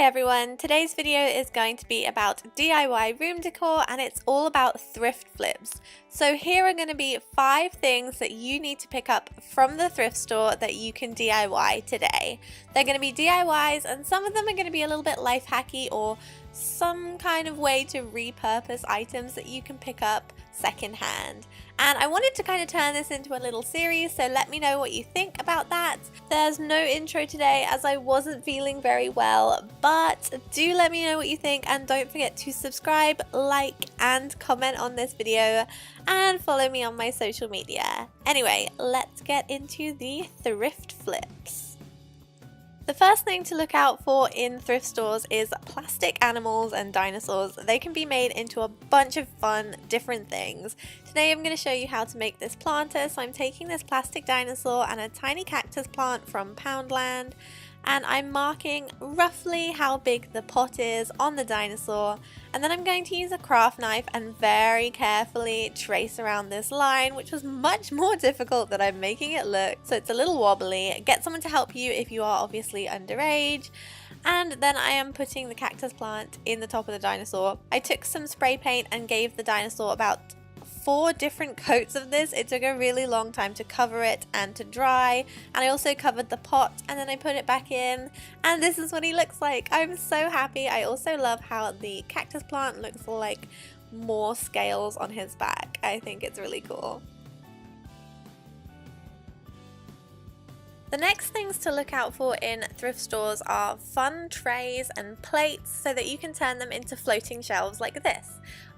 everyone, today's video is going to be about DIY room decor and it's all about thrift flips. So here are going to be 5 things that you need to pick up from the thrift store that you can DIY today. They're going to be DIYs and some of them are going to be a little bit life hacky or some kind of way to repurpose items that you can pick up secondhand. And I wanted to kind of turn this into a little series, so let me know what you think about that. There's no intro today as I wasn't feeling very well, but do let me know what you think and don't forget to subscribe, like and comment on this video and follow me on my social media. Anyway, let's get into the thrift flips. The first thing to look out for in thrift stores is plastic animals and dinosaurs. They can be made into a bunch of fun different things. Today I'm going to show you how to make this planter. So I'm taking this plastic dinosaur and a tiny cactus plant from Poundland, and I'm marking roughly how big the pot is on the dinosaur, and then I'm going to use a craft knife and very carefully trace around this line, which was much more difficult than I'm making it look, so it's a little wobbly. Get someone to help you if you are obviously underage. And then I am putting the cactus plant in the top of the dinosaur. I took some spray paint and gave the dinosaur about 4 different coats of this. It took a really long time to cover it and to dry, and I also covered the pot and then I put it back in, and this is what he looks like. I'm so happy. I also love how the cactus plant looks like more scales on his back. I think it's really cool. The next things to look out for in thrift stores are fun trays and plates so that you can turn them into floating shelves like this.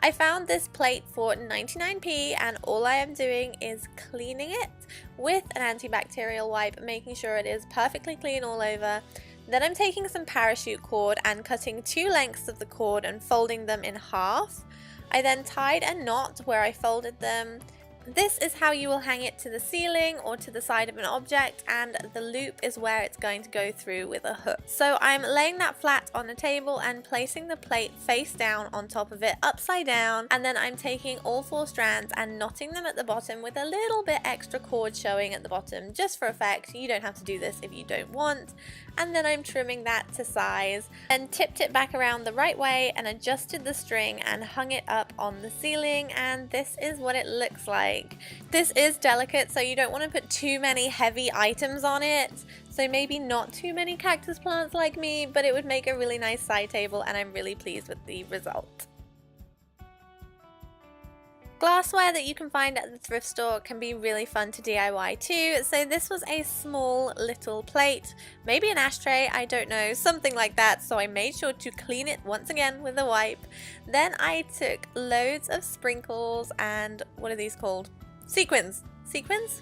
I found this plate for 99p and all I am doing is cleaning it with an antibacterial wipe, making sure it is perfectly clean all over. Then I'm taking some parachute cord and cutting 2 lengths of the cord and folding them in half. I then tied a knot where I folded them. This is how you will hang it to the ceiling or to the side of an object, and the loop is where it's going to go through with a hook. So I'm laying that flat on a table and placing the plate face down on top of it upside down, and then I'm taking all 4 strands and knotting them at the bottom with a little bit extra cord showing at the bottom just for effect. You don't have to do this if you don't want. And then I'm trimming that to size and tipped it back around the right way and adjusted the string and hung it up on the ceiling, and this is what it looks like. This is delicate, so you don't want to put too many heavy items on it, so maybe not too many cactus plants like me, but it would make a really nice side table and I'm really pleased with the result. Glassware that you can find at the thrift store can be really fun to DIY too. So this was a small little plate, maybe an ashtray, I don't know, something like that. So I made sure to clean it once again with a wipe. Then I took loads of sprinkles and what are these called? Sequins?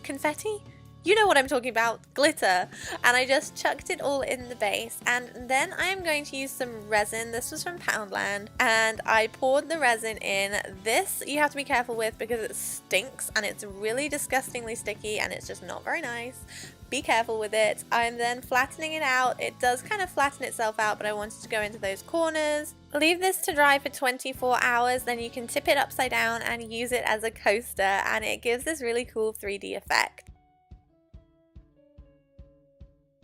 Confetti? You know what I'm talking about, glitter, and I just chucked it all in the base, and then I am going to use some resin. This was from Poundland, and I poured the resin in. This you have to be careful with because it stinks and it's really disgustingly sticky and it's just not very nice. Be careful with it. I'm then flattening it out. It does kind of flatten itself out, but I wanted to go into those corners. Leave this to dry for 24 hours, then you can tip it upside down and use it as a coaster, and it gives this really cool 3D effect.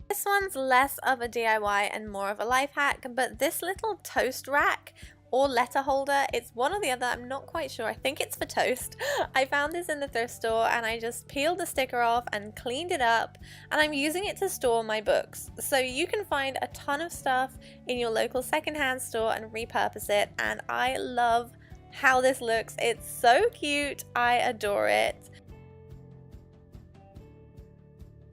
This one's less of a DIY and more of a life hack, but this little toast rack or letter holder, it's one or the other, I'm not quite sure, I think it's for toast. I found this in the thrift store and I just peeled the sticker off and cleaned it up, and I'm using it to store my books. So you can find a ton of stuff in your local secondhand store and repurpose it, and I love how this looks. It's so cute, I adore it.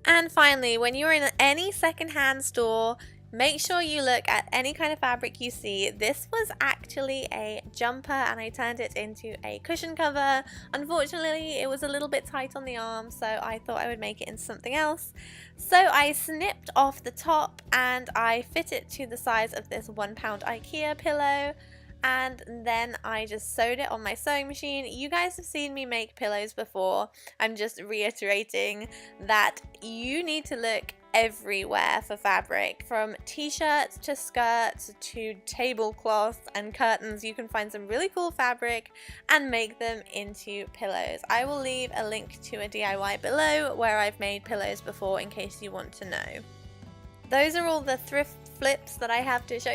And finally, when you're in any secondhand store, make sure you look at any kind of fabric you see. This was actually a jumper and I turned it into a cushion cover. Unfortunately, it was a little bit tight on the arm, so I thought I would make it into something else. So I snipped off the top and I fit it to the size of this £1 IKEA pillow. And then I just sewed it on my sewing machine. You guys have seen me make pillows before. I'm just reiterating that you need to look everywhere for fabric. From t-shirts to skirts to tablecloths and curtains, you can find some really cool fabric and make them into pillows. I will leave a link to a DIY below where I've made pillows before in case you want to know. Those are all the thrift flips that I have to show